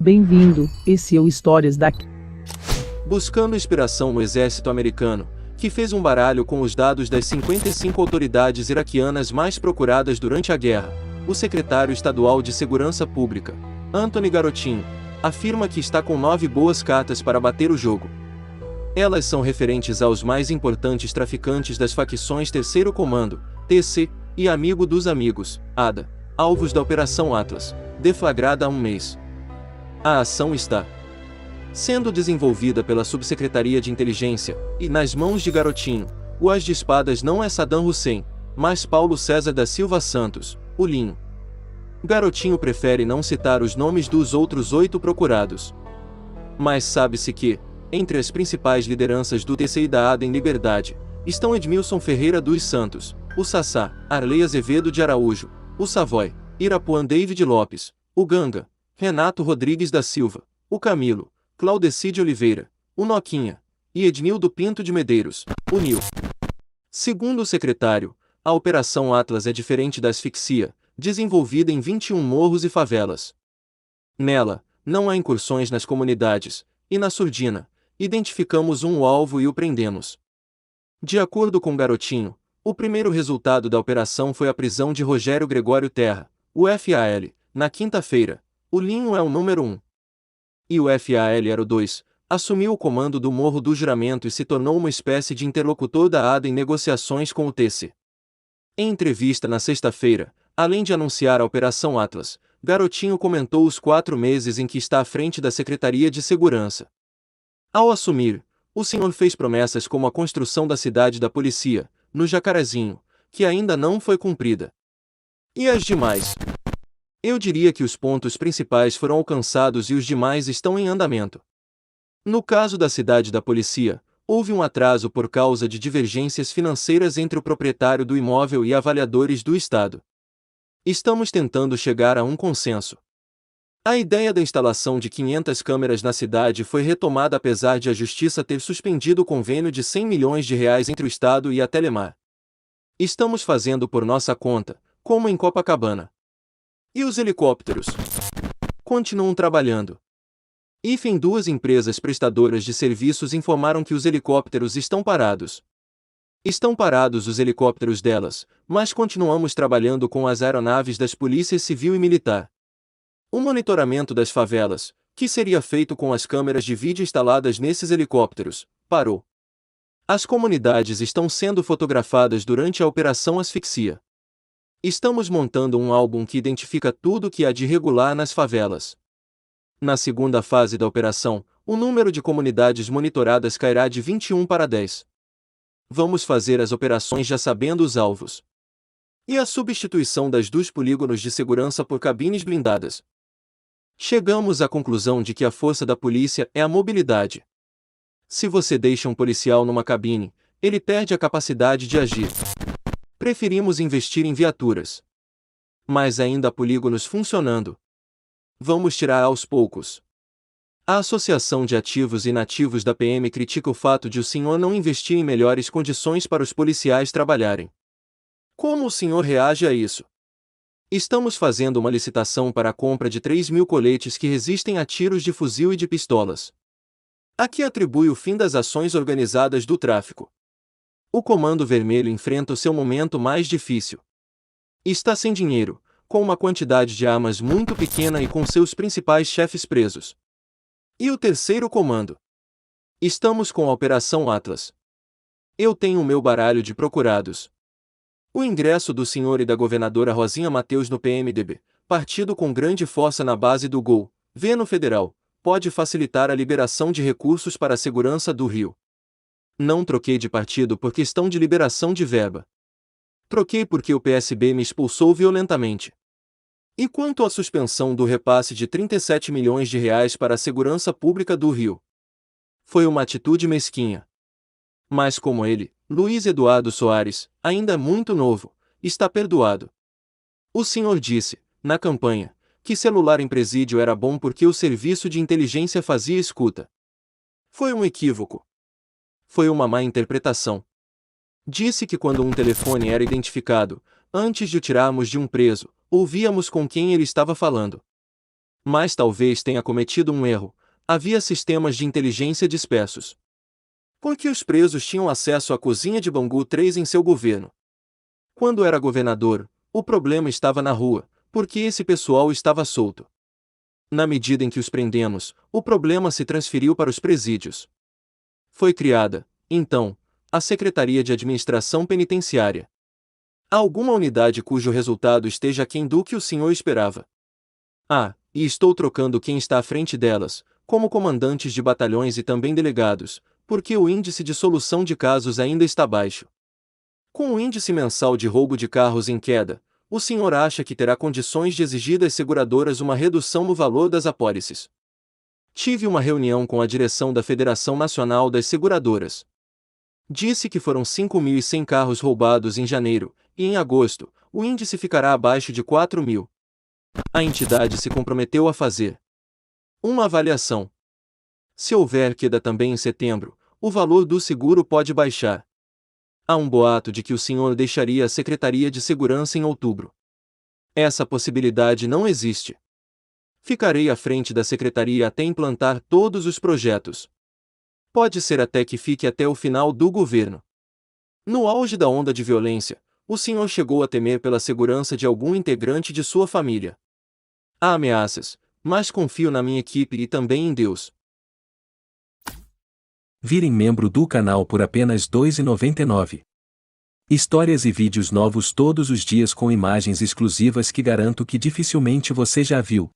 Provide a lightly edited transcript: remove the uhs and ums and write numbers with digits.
Bem-vindo, esse é o Histórias daqui. Buscando inspiração no exército americano, que fez um baralho com os dados das 55 autoridades iraquianas mais procuradas durante a guerra, o secretário estadual de Segurança Pública, Anthony Garotinho, afirma que está com 9 boas cartas para bater o jogo. Elas são referentes aos mais importantes traficantes das facções Terceiro Comando, TC, e Amigo dos Amigos, ADA, alvos da Operação Atlas, deflagrada há um mês. A ação está sendo desenvolvida pela Subsecretaria de Inteligência, e nas mãos de Garotinho, o as de espadas não é Saddam Hussein, mas Paulo César da Silva Santos, o Linho. Garotinho prefere não citar os nomes dos outros 8 procurados. Mas sabe-se que, entre as principais lideranças do TC e da ADA em liberdade, estão Edmilson Ferreira dos Santos, o Sassá, Arley Azevedo de Araújo, o Savoy, Irapuan David Lopes, o Ganga, Renato Rodrigues da Silva, o Camilo, Claudecide Oliveira, o Noquinha, e Ednildo Pinto de Medeiros, o Nil. Segundo o secretário, a Operação Atlas é diferente da asfixia, desenvolvida em 21 morros e favelas. Nela, não há incursões nas comunidades, e na surdina, identificamos um alvo e o prendemos. De acordo com Garotinho, o primeiro resultado da operação foi a prisão de Rogério Gregório Terra, o FAL, na quinta-feira. O Linho é o número 1. E o FAL era o 2, assumiu o comando do Morro do Juramento e se tornou uma espécie de interlocutor da ADA em negociações com o TC. Em entrevista na sexta-feira, além de anunciar a Operação Atlas, Garotinho comentou os 4 meses em que está à frente da Secretaria de Segurança. Ao assumir, o senhor fez promessas como a construção da cidade da polícia, no Jacarezinho, que ainda não foi cumprida. E as demais? Eu diria que os pontos principais foram alcançados e os demais estão em andamento. No caso da cidade da polícia, houve um atraso por causa de divergências financeiras entre o proprietário do imóvel e avaliadores do Estado. Estamos tentando chegar a um consenso. A ideia da instalação de 500 câmeras na cidade foi retomada apesar de a Justiça ter suspendido o convênio de R$ 100 milhões entre o Estado e a Telemar. Estamos fazendo por nossa conta, como em Copacabana. E os helicópteros? Continuam trabalhando. IFEM, 2 empresas prestadoras de serviços informaram que os helicópteros estão parados. Estão parados os helicópteros delas, mas continuamos trabalhando com as aeronaves das polícias civil e militar. O monitoramento das favelas, que seria feito com as câmeras de vídeo instaladas nesses helicópteros, parou. As comunidades estão sendo fotografadas durante a Operação Asfixia. Estamos montando um álbum que identifica tudo o que há de irregular nas favelas. Na segunda fase da operação, o número de comunidades monitoradas cairá de 21 para 10. Vamos fazer as operações já sabendo os alvos. E a substituição das 2 polígonos de segurança por cabines blindadas. Chegamos à conclusão de que a força da polícia é a mobilidade. Se você deixa um policial numa cabine, ele perde a capacidade de agir. Preferimos investir em viaturas. Mas ainda há polígonos funcionando. Vamos tirar aos poucos. A Associação de Ativos e Inativos da PM critica o fato de o senhor não investir em melhores condições para os policiais trabalharem. Como o senhor reage a isso? Estamos fazendo uma licitação para a compra de 3.000 coletes que resistem a tiros de fuzil e de pistolas. Aqui atribui o fim das ações organizadas do tráfico. O Comando Vermelho enfrenta o seu momento mais difícil. Está sem dinheiro, com uma quantidade de armas muito pequena e com seus principais chefes presos. E o Terceiro Comando? Estamos com a Operação Atlas. Eu tenho o meu baralho de procurados. O ingresso do senhor e da governadora Rosinha Mateus no PMDB, partido com grande força na base do Gol, V no federal, pode facilitar a liberação de recursos para a segurança do Rio. Não troquei de partido por questão de liberação de verba. Troquei porque o PSB me expulsou violentamente. E quanto à suspensão do repasse de R$ 37 milhões para a segurança pública do Rio? Foi uma atitude mesquinha. Mas como ele, Luiz Eduardo Soares, ainda muito novo, está perdoado. O senhor disse, na campanha, que celular em presídio era bom porque o serviço de inteligência fazia escuta. Foi um equívoco. Foi uma má interpretação. Disse que quando um telefone era identificado, antes de o tirarmos de um preso, ouvíamos com quem ele estava falando. Mas talvez tenha cometido um erro. Havia sistemas de inteligência dispersos. Porque os presos tinham acesso à cozinha de Bangu 3 em seu governo. Quando era governador, o problema estava na rua, porque esse pessoal estava solto. Na medida em que os prendemos, o problema se transferiu para os presídios. Foi criada, então, a Secretaria de Administração Penitenciária. Há alguma unidade cujo resultado esteja aquém do que o senhor esperava? E estou trocando quem está à frente delas, como comandantes de batalhões e também delegados, porque o índice de solução de casos ainda está baixo. Com o índice mensal de roubo de carros em queda, o senhor acha que terá condições de exigir das seguradoras uma redução no valor das apólices? Tive uma reunião com a direção da Federação Nacional das Seguradoras. Disse que foram 5.100 carros roubados em janeiro, e em agosto, o índice ficará abaixo de 4.000. A entidade se comprometeu a fazer uma avaliação. Se houver queda também em setembro, o valor do seguro pode baixar. Há um boato de que o senhor deixaria a Secretaria de Segurança em outubro. Essa possibilidade não existe. Ficarei à frente da Secretaria até implantar todos os projetos. Pode ser até que fique até o final do governo. No auge da onda de violência, o senhor chegou a temer pela segurança de algum integrante de sua família. Há ameaças, mas confio na minha equipe e também em Deus. Virem membro do canal por apenas R$ 2,99. Histórias e vídeos novos todos os dias com imagens exclusivas que garanto que dificilmente você já viu.